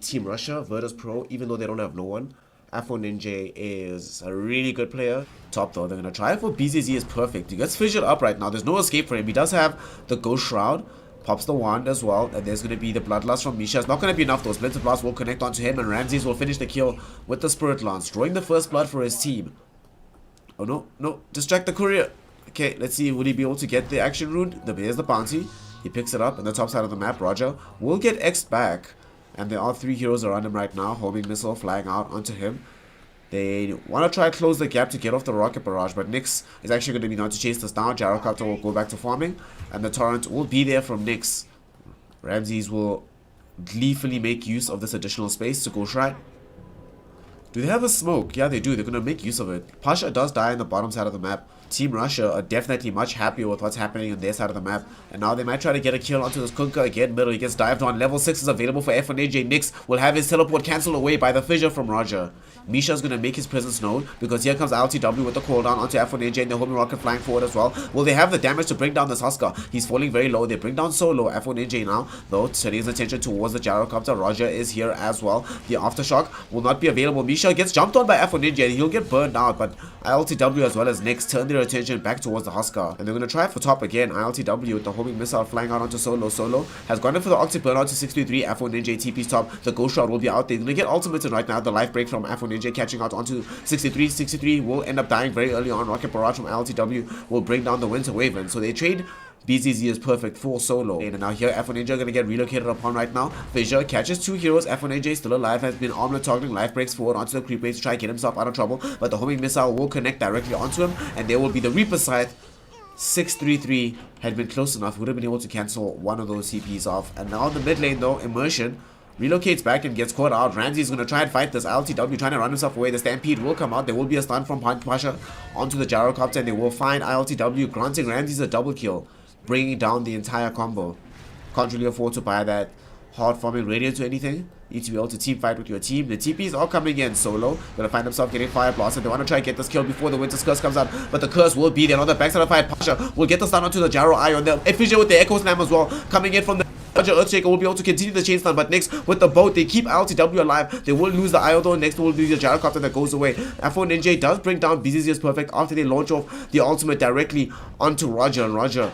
Team Russia, Virtus Pro, even though they don't have no one. Afro Ninja is a really good player. Top though, they're gonna try for BZZ is perfect. He gets fissured up right now. There's no escape for him. He does have the Ghost Shroud. Pops the wand as well, and there's going to be the Bloodlust from Misha. It's not going to be enough though. Splinter Blast will connect onto him, and Ramses will finish the kill with the Spirit Lance, drawing the first blood for his team. Oh no, no, distract the courier. Okay, let's see, will he be able to get the action rune? There's the bounty. He picks it up on the top side of the map. Roger will get X back, and there are 3 heroes around him right now. Homing missile flying out onto him. They want to try to close the gap to get off the rocket barrage, but Nyx is actually going to be known to chase this down. Gyrocopter will go back to farming, and the torrent will be there from Nyx. Ramses will gleefully make use of this additional space to go right. Do they have a smoke? Yeah, they do. They're going to make use of it. Pasha does die on the bottom side of the map. Team Russia are definitely much happier with what's happening on their side of the map. And now they might try to get a kill onto this Kunkka again. Middle, he gets dived on. Level 6 is available for F1AJ. Nyx will have his teleport cancelled away by the fissure from Roger. Misha's going to make his presence known because here comes LTW with the cooldown onto F1AJ and the homing rocket flying forward as well. Will they have the damage to bring down this Husker? He's falling very low. They bring down Solo. F1AJ now, though, turning his attention towards the Gyrocopter. Roger is here as well. The Aftershock will not be available. Misha gets jumped on by F1AJ and he'll get burned out, but LTW as well as Nyx turn their attention back towards the Husker. And they're going to try for top again. ILTW with the homing missile flying out onto Solo. Solo has gone in for the Octi burn out to 633. F1AJ TP's top. The Ghost Shroud will be out there. They're going to get ultimated right now. The life break from F1AJ catching out onto 63. 63 will end up dying very early on. Rocket barrage from ILTW will bring down the Winter Wyvern. So they trade. BZZ is perfect for Solo. And now here F1AJ are going to get relocated upon right now. Fissure catches 2 heroes. F1AJ still alive, has been armlet toggling. Life breaks forward onto the creep base to try and get himself out of trouble. But the homing missile will connect directly onto him. And there will be the Reaper Scythe. 633 had been close enough. Would have been able to cancel one of those CPs off. And now in the mid lane though, Immersion relocates back and gets caught out. Ramsey's going to try and fight this. ILTW trying to run himself away. The Stampede will come out. There will be a stun from Pasha onto the Gyrocopter. And they will find ILTW granting Ramsey's a double kill, bringing down the entire combo. Can't really afford to buy that hard farming radiant to anything. Need to be able to team fight with your team. The TPs are coming in. Solo gonna find himself getting fire blasted. They want to try and get this kill before the Winter's Curse comes out, but the curse will be there. On the backside of fight, Pasha will get the stun onto the Gyro Eye on the Effigia with the Echo Slam as well. Coming in from the Earthshaker will be able to continue the chain stun, but Nyx with the boat, they keep LTW alive. They will lose the IO though. Next will be the Gyrocopter that goes away. F1NJ does bring down BZZ is perfect after they launch off the ultimate directly onto Roger, and Roger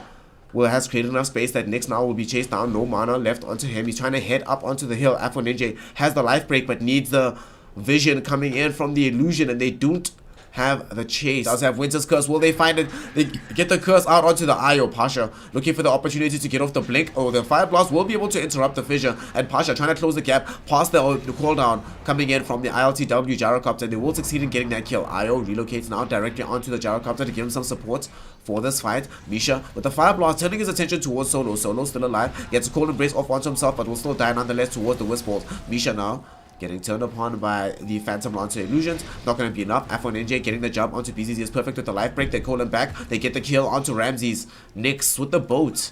has created enough space that Nyx now will be chased down. No mana left onto him. He's trying to head up onto the hill. F1NJ has the life break but needs the vision coming in from the illusion, and they don't have the chase. Does have Winter's Curse. Will they find it? They get the curse out onto the Io. Pasha looking for the opportunity to get off the blink. Oh, the Fire Blast will be able to interrupt the fissure, and Pasha trying to close the gap past the cooldown coming in from the ILTW Gyrocopter. They will succeed in getting that kill. Io relocates now directly onto the Gyrocopter to give him some support for this fight. Misha with the Fire Blast turning his attention towards Solo. Solo still alive. Gets a cold embrace off onto himself, but will still die nonetheless towards the Wisp Balls. Misha now getting turned upon by the Phantom Lancer Illusions. Not going to be enough. F1NJ getting the jump onto BZZ is perfect with the life break. They call him back. They get the kill onto Ramses. Nyx with the boat.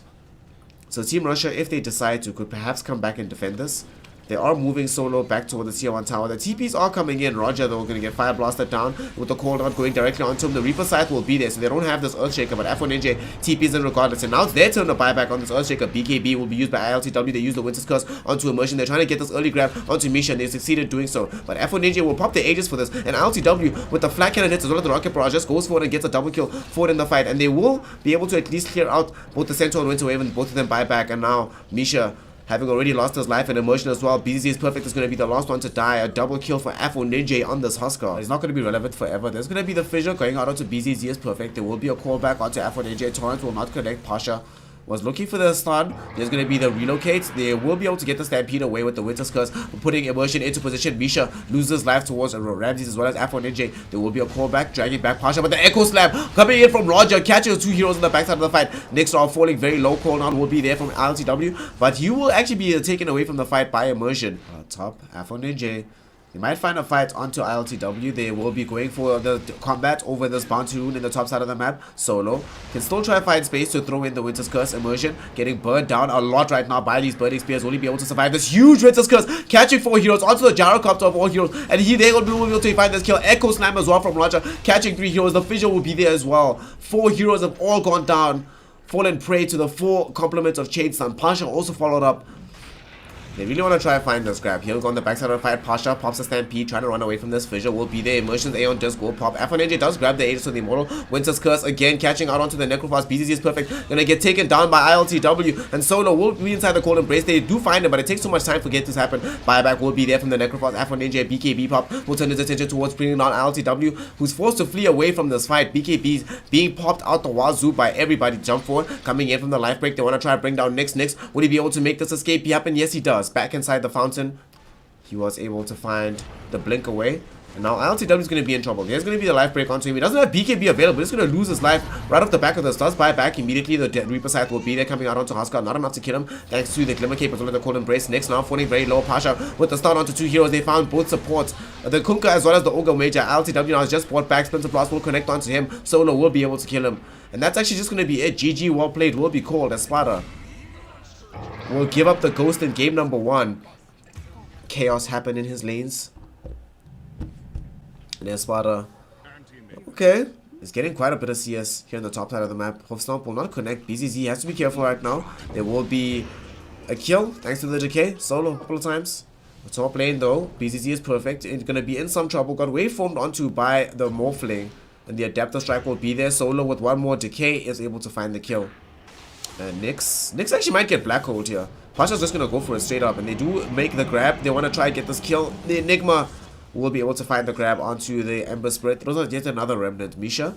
So Team Russia, if they decide to, could perhaps come back and defend this. They are moving Solo back toward the Tier 1 tower. The TPs are coming in. Roger, though, going to get fire blasted down with the cooldown going directly onto him. The Reaper Scythe will be there, so they don't have this Earthshaker, but F1NJ TPs in regardless. And now it's their turn to buy back on this Earthshaker. BKB will be used by ILTW. They use the Winter's Curse onto Immersion. They're trying to get this early grab onto Misha, and they succeeded doing so. But F1NJ will pop the Aegis for this, and ILTW with the flat cannon hits as well as the rocket barrage just goes forward and gets a double kill forward in the fight. And they will be able to at least clear out both the Centaur and Winter Wyvern. Both of them buy back, and now Misha, having already lost his life and Immersion as well. BZZ is perfect is going to be the last one to die. A double kill for F1NJ on this Husker. He's not going to be relevant forever. There's going to be the fissure going out onto BZZ is perfect. There will be a callback onto F1NJ. Torrent will not connect. Pasha was looking for the stun. There's going to be the relocate. They will be able to get the Stampede away with the Winter's Curse, putting Immersion into position. Misha loses life towards Ramses as well as F1NJ. There will be a callback, dragging back Pasha, but the Echo Slam coming in from Roger, catching the 2 heroes in the backside of the fight. Nyx are falling very low. Cooldown will be there from LTW, but he will actually be taken away from the fight by Immersion. Top, F1NJ. They might find a fight onto ILTW. They will be going for the combat over this bounty rune in the top side of the map. Solo can still try to find space to throw in the Winter's Curse. Immersion getting burned down a lot right now by these burning spears. Will he be able to survive this huge Winter's Curse? Catching 4 heroes onto the Gyrocopter of all heroes. And they will be able to find this kill. Echo Slam as well from Roger. Catching 3 heroes. The fissure will be there as well. 4 heroes have all gone down. Fallen prey to the 4 complements of Chain Stun. Pasha also followed up They really want to try and find this grab. He'll go on the backside of the fight. Pasha pops a stampede, trying to run away from this. Fissure will be there. Immersion's Aeon does go pop. F1NJ does grab the Aegis of the Immortal. Winter's Curse again, catching out onto the Necrophos. BZZ is perfect. Gonna get taken down by ILTW. And Solo will be inside the Cold Embrace. They do find him, but it takes so much time for get this to happen. Buyback will be there from the Necrophos. F1NJ, BKB pop will turn his attention towards bringing down ILTW, who's forced to flee away from this fight. BKB's being popped out the wazoo by everybody. Jump forward, coming in from the life break. They want to try to bring down Nyx. Would he be able to make this escape happen? Yes, he does. Back inside the fountain, he was able to find the blink away. And now ILTW is going to be in trouble. There's going to be the life break onto him. He doesn't have BKB available. He's going to lose his life right off the back of this. Does buy back immediately. The Reaper Scythe will be there coming out onto Huskar. Not enough to kill him thanks to the Glimmer Cape as well as the Cold Embrace. Next now falling very low. Pasha with the stun onto two heroes. They found both supports. The Kunkka as well as the Ogre Major. ILTW now has just brought back. Splinter Blast will connect onto him. Solo will be able to kill him. And that's actually just going to be it. GG, well played, will be called. ESPADA will give up the ghost in game number 1. Chaos happened in his lanes. And ESPADA, okay, is getting quite a bit of CS here on the top side of the map. Hoofstomp will not connect. BZZ has to be careful right now. There will be a kill thanks to the decay. Solo a couple of times. The top lane though, BZZ is perfect. It's going to be in some trouble. Got waveformed onto by the Morphling. And the Adapter Strike will be there. Solo with one more decay is able to find the kill. And Nyx actually might get Black Hold here. Pasha's just going to go for it straight up. And they do make the grab. They want to try and get this kill. The Enigma will be able to find the grab onto the Ember Spirit. Throws out yet another Remnant. Misha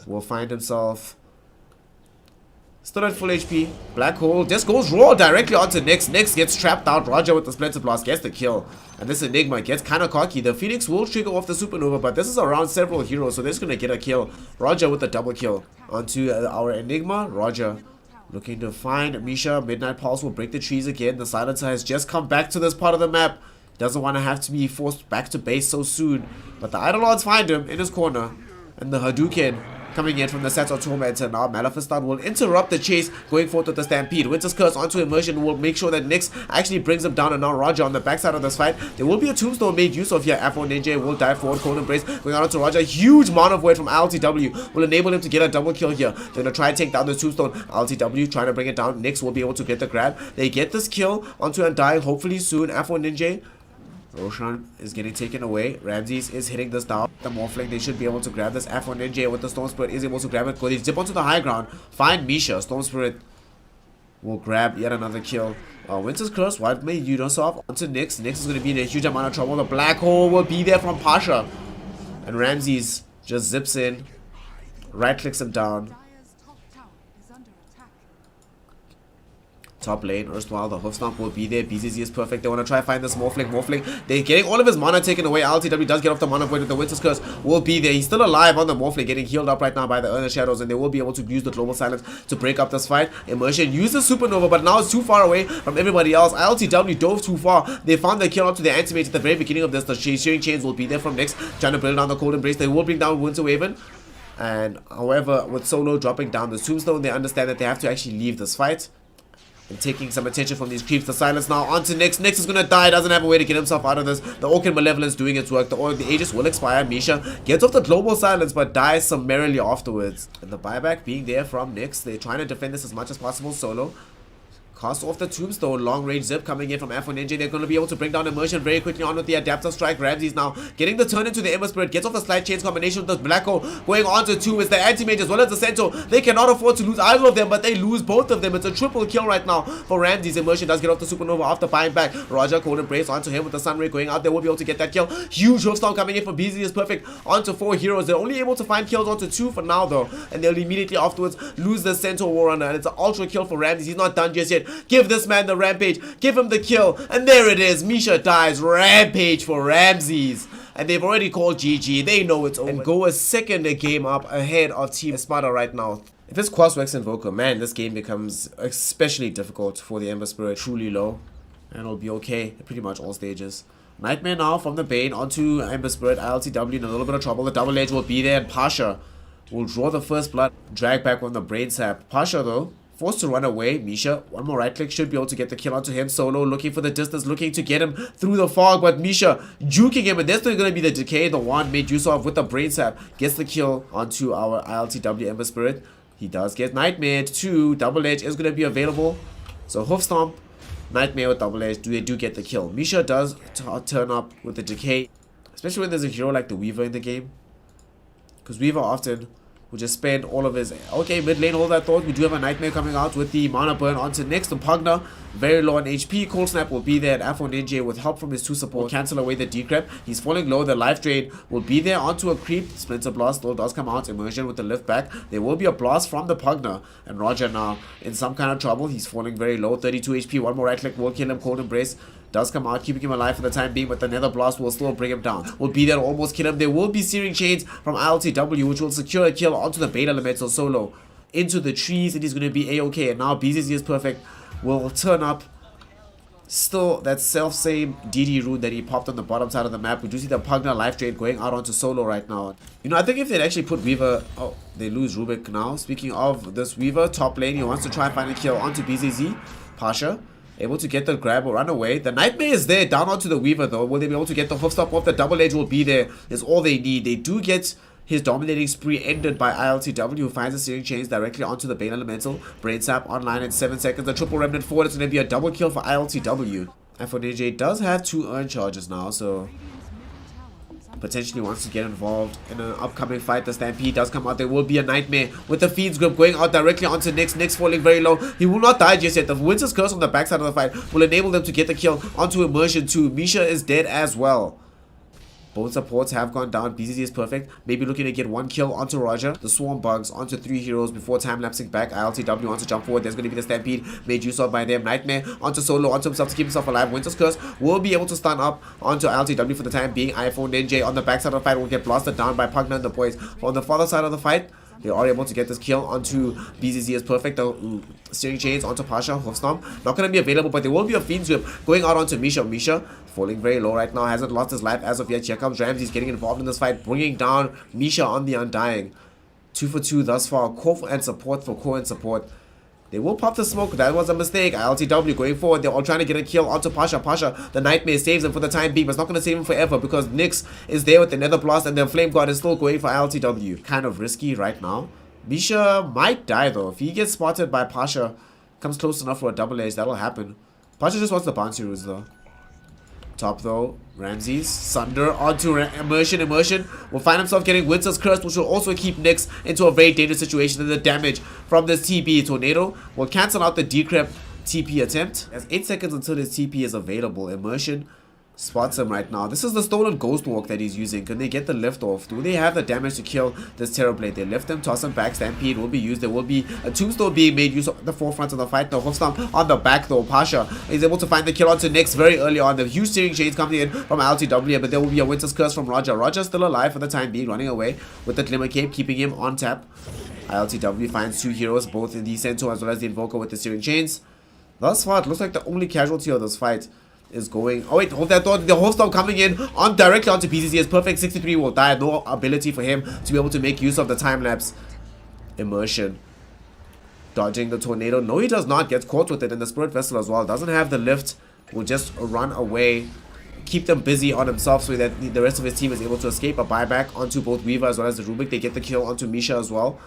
will find himself still at full HP. Black Hole just goes raw directly onto Nyx. Nyx gets trapped out. Roger with the Splinter Blast gets the kill. And this Enigma gets kind of cocky. The Phoenix will trigger off the Supernova, but this is around several heroes, so they're just going to get a kill. Roger with the double kill onto our Enigma. Roger looking to find Misha. Midnight Pulse will break the trees again. The Silencer has just come back to this part of the map. Doesn't want to have to be forced back to base so soon. But the Eidolons find him in his corner. And the Hadouken coming in from the Sator Tormentor. Now Maleficent will interrupt the chase, going forth with the Stampede. Winter's Curse onto Immersion will make sure that Nyx actually brings him down. And now Roger on the backside of this fight. There will be a Tombstone made use of here. F1NJ will dive forward. Cold Embrace going on to Roger. Huge Mana Void from LTW will enable him to get a double kill here. They're going to try and take down the Tombstone. LTW trying to bring it down. Nyx will be able to get the grab. They get this kill onto Undying hopefully soon. F1NJ. Roshan is getting taken away. Ramses is hitting this down. The Morphling, they should be able to grab this. F1NJ with the Storm Spirit is able to grab it. Go, they zip onto the high ground. Find Misha. Storm Spirit will grab yet another kill. Winter's Curse, what made you don't solve? Onto Nyx. Nyx is going to be in a huge amount of trouble. The Black Hole will be there from Pasha. And Ramses just zips in. Right clicks him down. Top lane, erstwhile, the Hoofstomp will be there. BZZ is perfect. They want to try and find this Morphling. They're getting all of his mana taken away. LTW does get off the mana void with the Winter's Curse. Will be there. He's still alive on the Morphling, getting healed up right now by the Earner Shadows. And they will be able to use the Global Silence to break up this fight. Immersion uses Supernova, but now it's too far away from everybody else. LTW dove too far. They found the kill onto the Antimage at the very beginning of this. The Shearing Chains will be there from Nyx, trying to bring down the Cold Embrace. They will bring down Winter Waven. And however, with Solo dropping down the Tombstone, they understand that they have to actually leave this fight. And taking some attention from these creeps. The Silence now onto Nyx. Nyx is going to die. Doesn't have a way to get himself out of this. The Orchid Malevolence doing its work. The Aegis will expire. Misha gets off the Global Silence but dies summarily afterwards. And the buyback being there from Nyx. They're trying to defend this as much as possible. Solo cast off the Tombstone. Long range zip coming in from F1NJ. They're going to be able to bring down Immersion very quickly on with the Adapter Strike. Ramses now getting the turn into the Ember Spirit. Gets off the Slide Chains combination with the Black Hole. Going on to 2 is the Anti-Mage as well as the Centaur. They cannot afford to lose either of them, but they lose both of them. It's a triple kill right now for Ramses. Immersion does get off the Supernova after buying back. Roger, Cold Embrace onto him with the Sunray going out. They will be able to get that kill. Huge Hoofstomp coming in from BZ is perfect onto 4 heroes. They're only able to find kills onto 2 for now though. And they'll immediately afterwards lose the Centaur Warrunner. And it's an ultra kill for Ramses. He's not done just yet. Give this man the rampage, give him the kill, and there it is. Misha dies. Rampage for Ramses, and they've already called GG. They know it's over and go a second game up ahead of Team ESPADA right now. If it's Crosswex Invoker, man, this game becomes especially difficult for the Ember Spirit. Truly low, and it'll be okay at pretty much all stages. Nightmare now from the Bane onto Ember Spirit. ILTW in a little bit of trouble. The Double Edge will be there, and Pasha will draw the first blood. Drag back on the Brain Sap. Pasha though forced to run away. Misha, one more right click, should be able to get the kill onto him. Solo looking for the distance, looking to get him through the fog, but Misha juking him, and there's still going to be the decay. The wand made use of with the Brain Sap. Gets the kill onto our ILTW Ember Spirit. He does get Nightmare too. Double Edge is going to be available. So Hoofstomp Nightmare with double edge, they do get the kill. Misha does turn up with the decay, especially when there's a hero like the Weaver in the game, because Weaver often will just spend all of his... Okay, mid lane, hold that thought. We do have a Nightmare coming out with the mana burn onto next. And Pugna, very low on HP. Cold Snap will be there. And Afro Ninja, with help from his 2 support, will cancel away the decrep. He's falling low. The life drain will be there onto a creep. Splinter Blast still does come out. Immersion with the lift back. There will be a blast from the Pugna. And Roger now in some kind of trouble. He's falling very low. 32 HP. One more right click will kill him. Cold Embrace does come out, keeping him alive for the time being, but the Nether Blast will still bring him down. Will be there to almost kill him. There will be Searing Chains from ILTW, which will secure a kill onto the Beta Elemental solo into the trees, and he's going to be A-okay. And now BZZ is perfect. Will turn up. Still, that self-same DD rune that he popped on the bottom side of the map. We do see the Pugna life drain going out onto solo right now. You know, I think if they'd actually put Weaver... Oh, they lose Rubik now. Speaking of this Weaver, top lane, he wants to try and find a kill onto BZZ. Pasha able to get the grab or run away. The Nightmare is there, down onto the Weaver though. Will they be able to get the hoof stop off? The double edge will be there, is all they need. They do get his dominating spree ended by ILTW, who finds the Searing Chains directly onto the Bane Elemental. Brain Sap online in 7 seconds. The triple remnant forward. It's going to be a double kill for ILTW. And for DJ does have 2 earn charges now, so potentially wants to get involved in an upcoming fight. The Stampede does come out. There will be a Nightmare with the Feeds grip going out directly onto Nyx. Nyx falling very low. He will not die just yet. The Winter's Curse on the backside of the fight will enable them to get the kill onto Immersion too. Misha is dead as well. Both supports have gone down. BZZ is perfect. Maybe looking to get 1 kill onto Roger. The Swarm Bugs onto 3 heroes before time-lapsing back. ILTW wants to jump forward. There's going to be the Stampede made use of by them. Nightmare onto Solo, onto himself to keep himself alive. Winter's Curse will be able to stun up onto ILTW for the time being. iPhone Ninja on the backside of the fight will get blasted down by Pugna and the boys. On the farther side of the fight, they are able to get this kill onto BZZ is perfect. The Searing Chains onto Pasha, Hoofstomp. Not going to be available, but there will be a Fiend's Whip going out onto Misha. Misha falling very low right now. Hasn't lost his life as of yet. Here comes Ramsey's getting involved in this fight, bringing down Misha on the Undying. 2 for 2 thus far. Core and support for core and support. They will pop the smoke. That was a mistake. ILTW going forward. They're all trying to get a kill onto Pasha. Pasha, the Nightmare saves him for the time being, but it's not going to save him forever because Nyx is there with the Nether Blast and the Flame God is still going for ILTW. Kind of risky right now. Misha might die though. If he gets spotted by Pasha, comes close enough for a double edge, that'll happen. Pasha just wants the bouncy rules though. Top though, Ramses, Sunder onto Immersion. Immersion will find himself getting Winter's Curse, which will also keep Nyx into a very dangerous situation. And the damage from this TP Tornado will cancel out the Decrep TP attempt. There's 8 seconds until his TP is available. Immersion spots him right now. This is the stolen Ghost Walk that he's using. Can they get the lift off? Do they have the damage to kill this Terrorblade? They lift him, toss him back. Stampede will be used. There will be a Tombstone being made use of the forefront of the fight. The Hoofstomp on the back though. Pasha is able to find the kill onto Nyx very early on. The huge Searing Chains coming in from LTW, but there will be a Winter's Curse from Roger. Roger still alive for the time being, running away with the Glimmer Cape, keeping him on tap. ILTW finds 2 heroes, both in the Centaur as well as the Invoker with the Searing Chains. Thus far, it looks like the only casualty of this fight is going... Oh wait, hold that thought. The Hoofstomp coming in on directly onto BZZ is perfect. 63 will die. No ability for him to be able to make use of the time lapse. Immersion dodging the Tornado. No, he does not. Gets caught with it in the Spirit Vessel as well. Doesn't have the lift. Will just run away. Keep them busy on himself so that the rest of his team is able to escape. A buyback onto both Weaver as well as the Rubik. They get the kill onto Misha as well,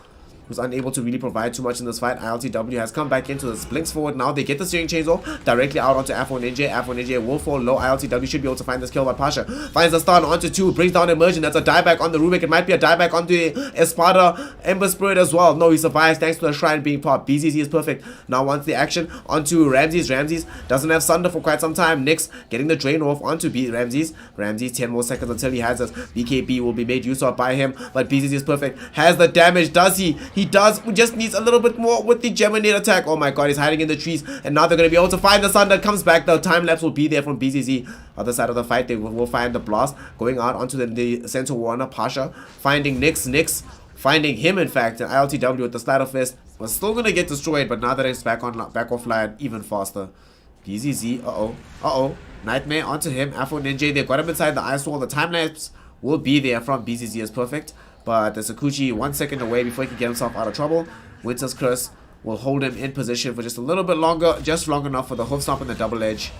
was unable to really provide too much in this fight. ILTW has come back into the blinks forward now. They get the Searing Chains off directly out onto Afro Ninja. Afro Ninja will fall low. ILTW should be able to find this kill, but Pasha finds the stun onto 2, brings down Immersion. That's a dieback on the Rubik. It might be a dieback on the ESPADA Ember Spirit as well. No, he survives thanks to the Shrine being popped. BZZ is perfect. Now wants the action onto Ramses. Ramses doesn't have Sunder for quite some time. Nyx getting the drain off onto Ramses. Ramses 10 more seconds until he has us. BKB will be made use of by him, but BZZ is perfect. Has the damage. Does he? He does. We just needs a little bit more with the Geminate attack. Oh my god, he's hiding in the trees, and now they're going to be able to find the sun that comes back. The time lapse will be there from BZZ. Other side of the fight, they will find the blast going out onto the Centaur Warner. Pasha finding Nyx finding him in fact, and ILTW with the Slider Fist was still going to get destroyed, but now that it's back offline even faster. BZZ, Nightmare onto him. Afro Ninja, they got him inside the ice wall. The time lapse will be there from BZZ is perfect. But the Sakuchi 1 second away before he can get himself out of trouble. Winter's Curse will hold him in position for just a little bit longer, just long enough for the Hoofstomp and the double edge.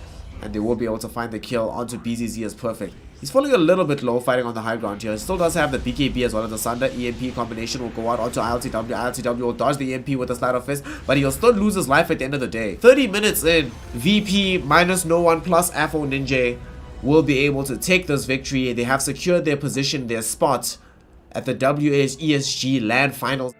and they will be able to find the kill onto BZZ as perfect. He's falling a little bit low fighting on the high ground here. He still does have the BKB as well as the Sunder. EMP combination will go out onto ILTW. ILTW will dodge the EMP with a slide of fist, but he'll still lose his life at the end of the day. 30 minutes in, VP minus no one plus Afro Ninja will be able to take this victory. They have secured their position, their spot at the WESG LAN Finals.